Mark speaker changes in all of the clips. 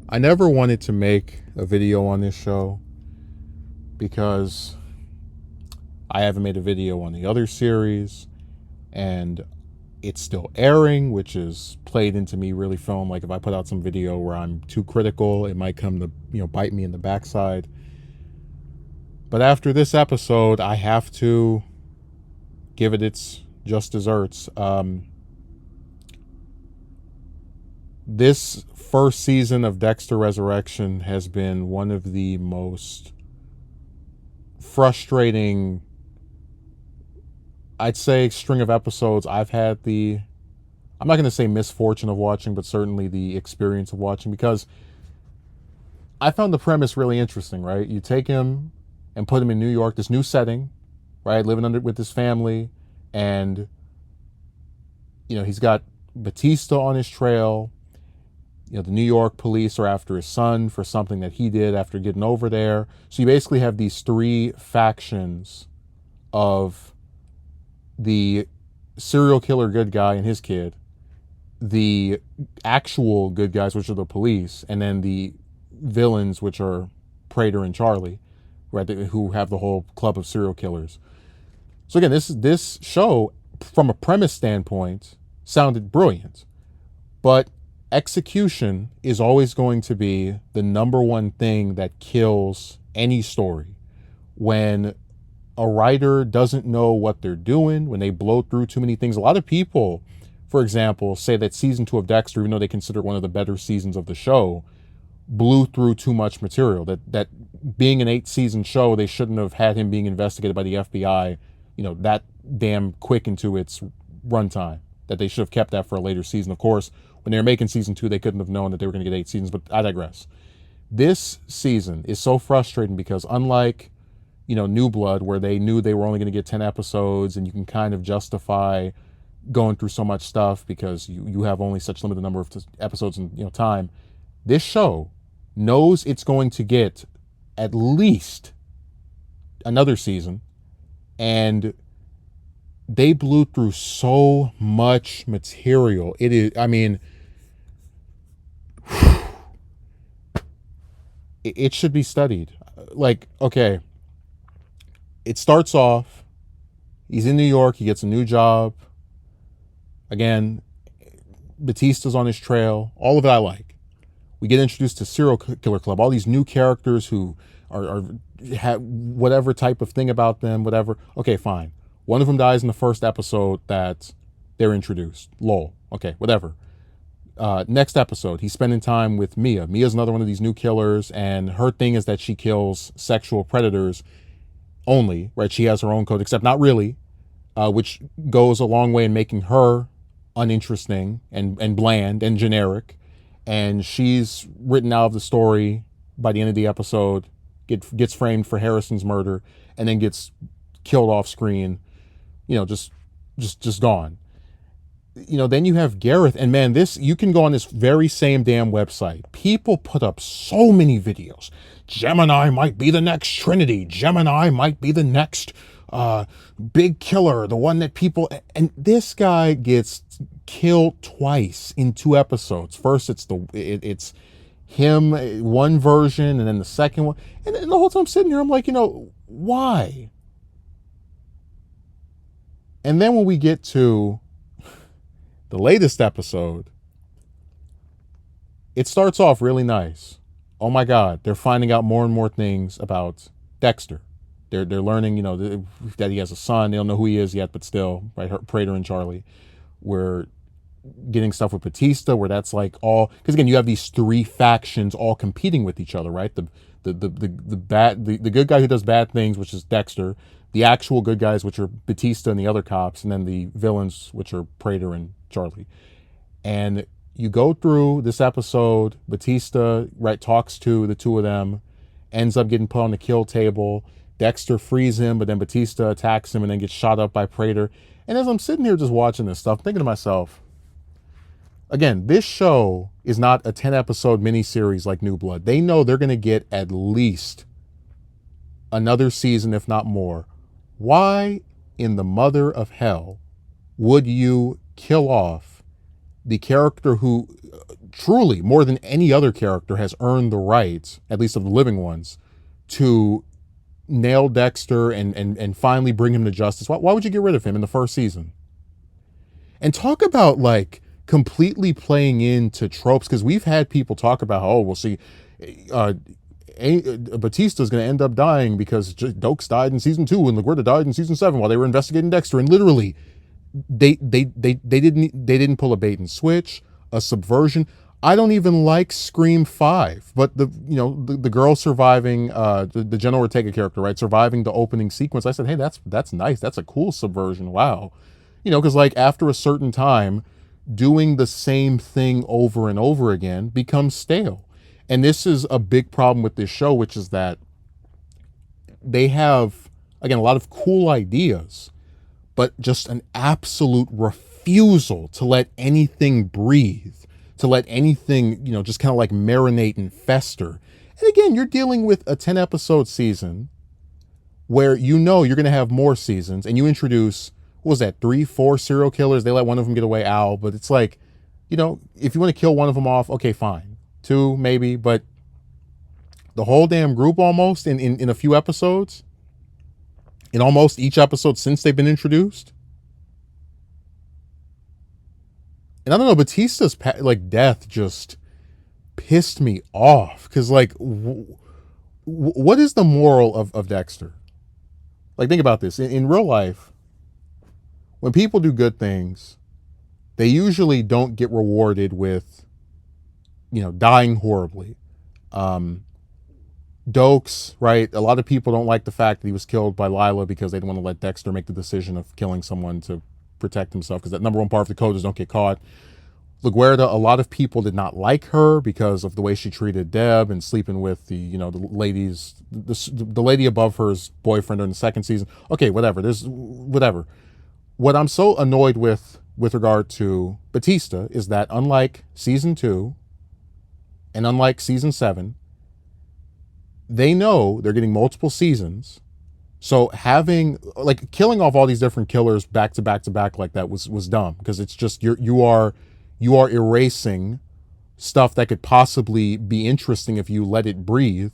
Speaker 1: I never wanted to make a video on this show because I haven't made a video on the other series and it's still airing, which is played into me really feeling like if I put out some video where I'm too critical, it might come to, bite me in the backside. But after this episode, I have to give it its just desserts. This first season of Dexter Resurrection has been one of the most frustrating, I'd say, string of episodes I've had I'm not going to say misfortune of watching, but certainly the experience of watching, because I found the premise really interesting, right? You take him and put him in New York, this new setting, right? Living with his family, and he's got Batista on his trail. The New York police are after his son for something that he did after getting over there. So you basically have these three factions of the serial killer good guy and his kid, the actual good guys, which are the police, and then the villains, which are Prater and Charlie, right, who have the whole club of serial killers. So again, this show, from a premise standpoint, sounded brilliant, but execution is always going to be the number one thing that kills any story. When a writer doesn't know what they're doing, when they blow through too many things. A lot of people, for example, say that season 2 of Dexter, even though they consider it one of the better seasons of the show, blew through too much material. That being an 8-season show, they shouldn't have had him being investigated by the FBI, that damn quick into its runtime. That they should have kept that for a later season. Of course, when they were making season 2, they couldn't have known that they were going to get 8 seasons, but I digress. This season is so frustrating because unlike, New Blood, where they knew they were only going to get 10 episodes and you can kind of justify going through so much stuff because you have only such limited number of episodes and, time. This show knows it's going to get at least another season, and they blew through so much material. It is, I mean, it should be studied. Like, okay, it starts off, he's in New York, he gets a new job. Again, Batista's on his trail. All of it I like. We get introduced to Serial Killer Club, all these new characters who are have whatever type of thing about them, whatever. Okay, fine. One of them dies in the first episode that they're introduced. Lol. Okay, whatever. Next episode, he's spending time with Mia. Mia's another one of these new killers, and her thing is that she kills sexual predators only, right? She has her own code, except not really, which goes a long way in making her uninteresting and bland and generic. And she's written out of the story by the end of the episode, gets framed for Harrison's murder, and then gets killed off screen, just gone. Then you have Gareth, and man, you can go on this very same damn website. People put up so many videos. Gemini might be the next Trinity. Gemini might be the next big killer, the one that people, and this guy gets killed twice in 2 episodes. First, it's him, one version, and then the second one. And the whole time I'm sitting here, I'm like, why? And then when we get to the latest episode, it starts off really nice. Oh my God, they're finding out more and more things about Dexter. They're learning, that he has a son. They don't know who he is yet, but still, right? Prater and Charlie. We're getting stuff with Batista, where that's like all, because again, you have these 3 factions all competing with each other, right? The good guy who does bad things, which is Dexter. The actual good guys, which are Batista and the other cops, and then the villains, which are Prater and Charlie. And you go through this episode, Batista, right, talks to the 2 of them, ends up getting put on the kill table. Dexter frees him, but then Batista attacks him and then gets shot up by Prater. And as I'm sitting here just watching this stuff, thinking to myself, again, this show is not a 10-episode miniseries like New Blood. They know they're going to get at least another season, if not more. Why in the mother of hell would you kill off the character who truly, more than any other character, has earned the right, at least of the living ones, to nail Dexter and finally bring him to justice. Why would you get rid of him in the first season? And talk about like completely playing into tropes, because we've had people talk about, oh, we'll see, uh, Batista is going to end up dying because Dokes died in season 2 and LaGuardia died in season 7 while they were investigating Dexter. And literally, they didn't pull a bait and switch, a subversion. I don't even like Scream 5, but the girl surviving, the Jenna Ortega character, right, surviving the opening sequence. I said, hey, that's nice. That's a cool subversion. Wow. Because like after a certain time, doing the same thing over and over again becomes stale. And this is a big problem with this show, which is that they have, again, a lot of cool ideas, but just an absolute refusal to let anything breathe, to let anything, just kind of like marinate and fester. And again, you're dealing with a 10 episode season where you're going to have more seasons, and you introduce, what was that, 3-4 serial killers. They let one of them get away, Al, but it's like, if you want to kill one of them off, okay, fine. 2 maybe, but the whole damn group almost in a few episodes, in almost each episode since they've been introduced. And I don't know, Batista's like death just pissed me off, because like what is the moral of Dexter? Like, think about this. In real life, when people do good things, they usually don't get rewarded with, dying horribly. Dokes, right? A lot of people don't like the fact that he was killed by Lila because they don't want to let Dexter make the decision of killing someone to protect himself, because that number one part of the code is don't get caught. LaGuardia, a lot of people did not like her because of the way she treated Deb and sleeping with the lady above her's boyfriend in the second season. Okay, whatever. Whatever. What I'm so annoyed with regard to Batista is that, unlike season 2 and unlike season 7, they know they're getting multiple seasons. So killing off all these different killers back to back to back like that was dumb, because it's just you are erasing stuff that could possibly be interesting if you let it breathe,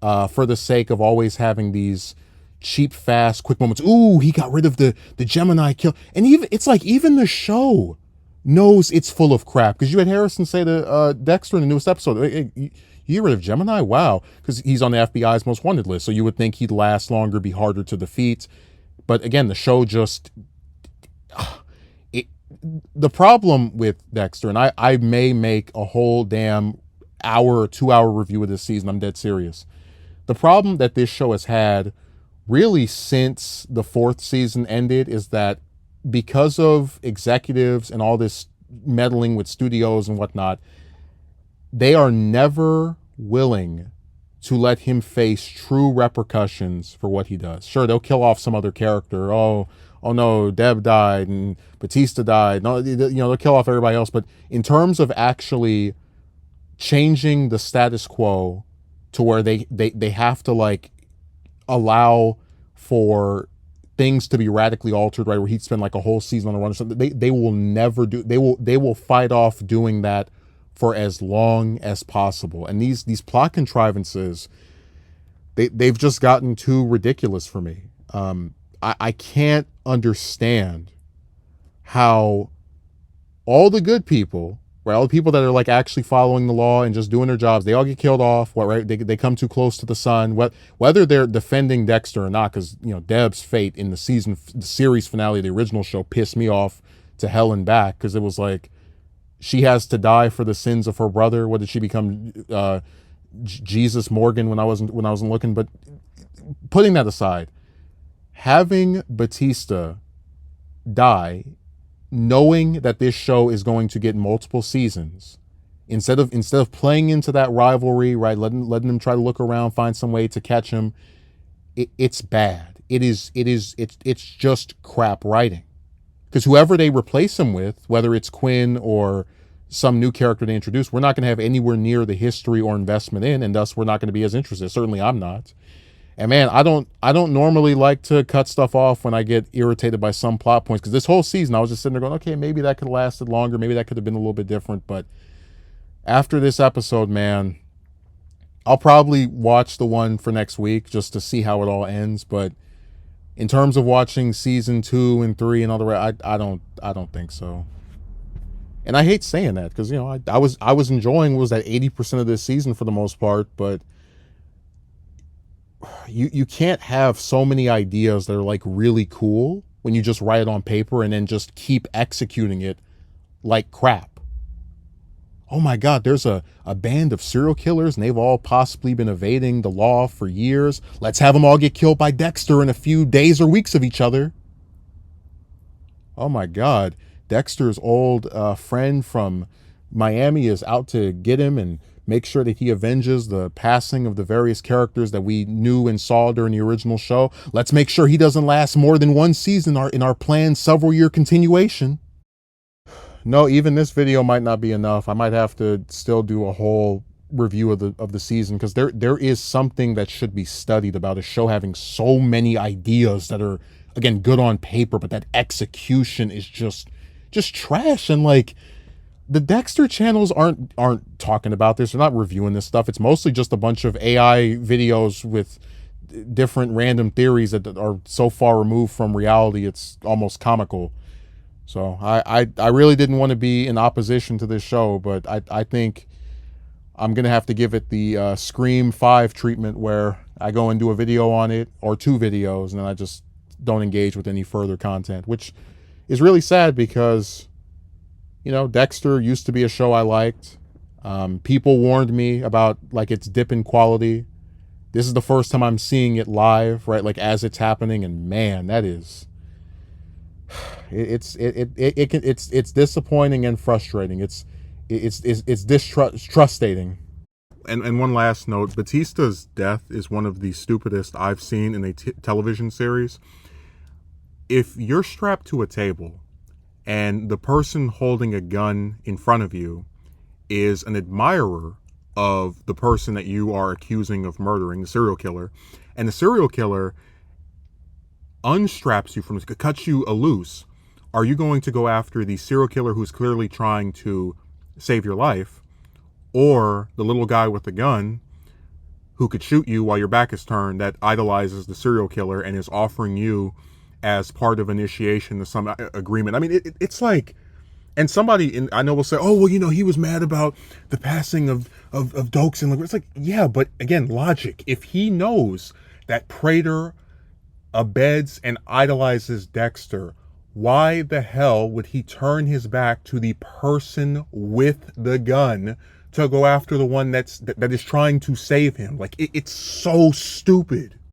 Speaker 1: for the sake of always having these cheap, fast, quick moments. Ooh, he got rid of the Gemini kill. And even the show knows it's full of crap, because you had Harrison say to Dexter in the newest episode, hey, you get rid of Gemini? Wow. Because he's on the FBI's most wanted list, so you would think he'd last longer, be harder to defeat. But again, the show just... the problem with Dexter, and I may make a whole damn hour or 2-hour review of this season, I'm dead serious. The problem that this show has had really since the 4th season ended is that, because of executives and all this meddling with studios and whatnot, they are never willing to let him face true repercussions for what he does. Sure, they'll kill off some other character. Oh no, Deb died and Batista died. No, they'll kill off everybody else. But in terms of actually changing the status quo to where they have to like allow for things to be radically altered, right, where he'd spend like a whole season on a run or something, they will never do. They will fight off doing that for as long as possible. And these plot contrivances, they've just gotten too ridiculous for me. I can't understand how all the good people, right, all the people that are like actually following the law and just doing their jobs, they all get killed off. Right? They come too close to the sun. Whether they're defending Dexter or not, because Deb's fate in the series finale of the original show pissed me off to hell and back, because it was like, she has to die for the sins of her brother. What did she become? Jesus Morgan when I wasn't looking. But putting that aside, having Batista die, knowing that this show is going to get multiple seasons, instead of playing into that rivalry, right, letting them try to look around, find some way to catch him, it's bad. It's just crap writing. Because whoever they replace him with, whether it's Quinn or some new character they introduce, we're not going to have anywhere near the history or investment in, and thus we're not going to be as interested. Certainly I'm not. And man, I don't normally like to cut stuff off when I get irritated by some plot points, because this whole season I was just sitting there going, okay, maybe that could have lasted longer, maybe that could have been a little bit different. But after this episode, man, I'll probably watch the one for next week just to see how it all ends. But in terms of watching season 2 and 3 and all the rest, I don't think so. And I hate saying that because I was enjoying what was that 80% of this season for the most part, but you can't have so many ideas that are like really cool when you just write it on paper and then just keep executing it like crap. Oh my God, there's a band of serial killers and they've all possibly been evading the law for years. Let's have them all get killed by Dexter in a few days or weeks of each other. Oh my God, Dexter's old friend from Miami is out to get him and make sure that he avenges the passing of the various characters that we knew and saw during the original show. Let's make sure he doesn't last more than one season in our planned several year continuation. No, even this video might not be enough. I might have to still do a whole review of the season, because there is something that should be studied about a show having so many ideas that are, again, good on paper, but that execution is just trash. And like, the Dexter channels aren't talking about this. They're not reviewing this stuff. It's mostly just a bunch of AI videos with different random theories that are so far removed from reality it's almost comical. So I really didn't want to be in opposition to this show, but I think I'm gonna have to give it the Scream 5 treatment, where I go and do a video on it or two videos, and then I just don't engage with any further content, which is really sad because Dexter used to be a show I liked. People warned me about like its dip in quality. This is the first time I'm seeing it live, right? Like as it's happening, and man, that is it's disappointing and frustrating. It's distrustating. And one last note: Batista's death is one of the stupidest I've seen in a television series. If you're strapped to a table and the person holding a gun in front of you is an admirer of the person that you are accusing of murdering, the serial killer, and the serial killer unstraps you from this, cuts you loose, are you going to go after the serial killer who's clearly trying to save your life, or the little guy with the gun who could shoot you while your back is turned, that idolizes the serial killer and is offering you as part of initiation to some agreement? I mean, it's like, and somebody I know will say, oh, well, he was mad about the passing of Dokes. And it's like, yeah, but again, logic. If he knows that Prater abets and idolizes Dexter, why the hell would he turn his back to the person with the gun to go after the one that is trying to save him? Like, it's so stupid.